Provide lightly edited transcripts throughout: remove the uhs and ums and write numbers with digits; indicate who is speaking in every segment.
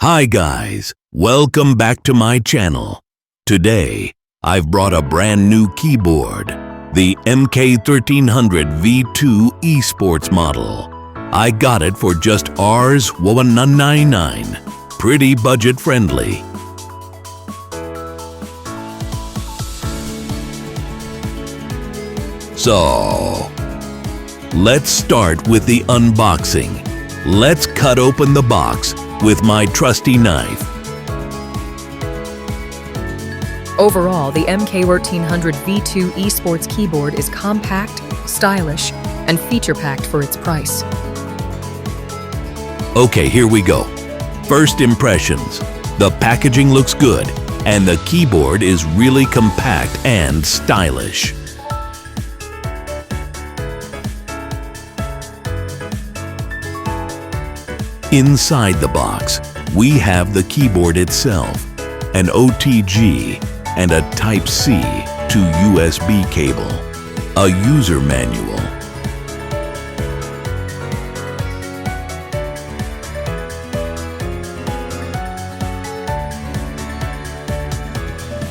Speaker 1: Hi guys, welcome back to my channel. Today, I've brought a brand new keyboard, the MK1300 V2 eSports model. I got it for just Rs 199, pretty budget friendly. So, let's start with the unboxing. Let's cut open the box with my trusty knife.
Speaker 2: Overall, the MK1300 V2 eSports keyboard is compact, stylish, and feature-packed for its price.
Speaker 1: Okay, here we go. First impressions. The packaging looks good, and the keyboard is really compact and stylish. Inside the box, we have the keyboard itself, an OTG and a Type-C to USB cable, a user manual,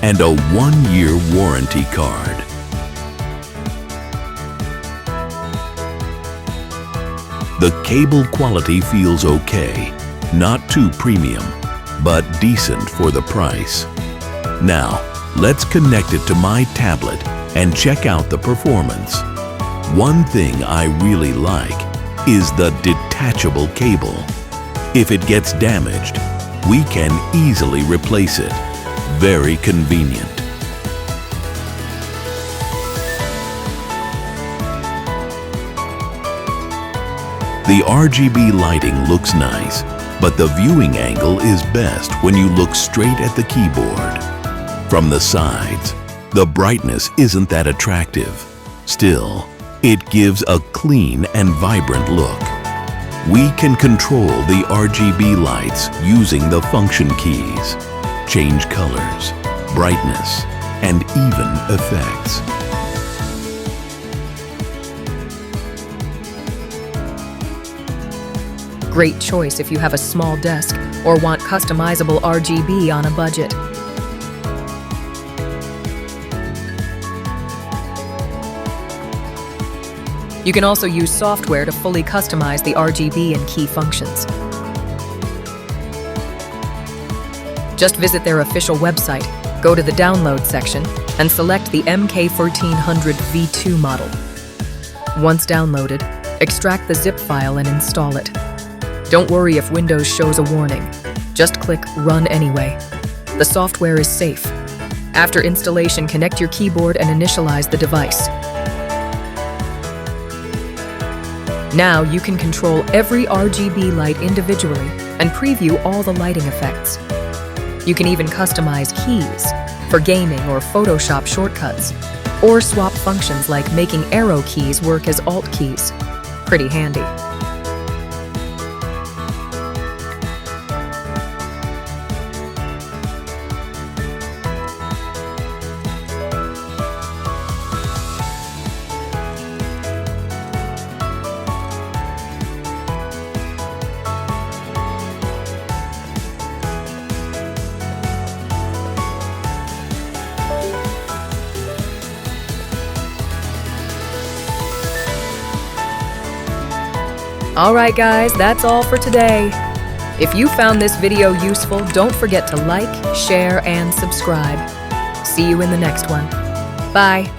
Speaker 1: and a 1-year warranty card. The cable quality feels okay, not too premium, but decent for the price. Now, let's connect it to my tablet and check out the performance. One thing I really like is the detachable cable. If it gets damaged, we can easily replace it. Very convenient. The RGB lighting looks nice, but the viewing angle is best when you look straight at the keyboard. From the sides, the brightness isn't that attractive. Still, it gives a clean and vibrant look. We can control the RGB lights using the function keys, change colors, brightness, and even effects.
Speaker 2: Great choice if you have a small desk or want customizable RGB on a budget. You can also use software to fully customize the RGB and key functions. Just visit their official website, go to the download section, and select the MK1300 V2 model. Once downloaded, extract the zip file and install it. Don't worry if Windows shows a warning. Just click Run anyway. The software is safe. After installation, connect your keyboard and initialize the device. Now you can control every RGB light individually and preview all the lighting effects. You can even customize keys for gaming or Photoshop shortcuts, or swap functions like making arrow keys work as Alt keys. Pretty handy. Alright guys, that's all for today. If you found this video useful, don't forget to like, share, and subscribe. See you in the next one. Bye.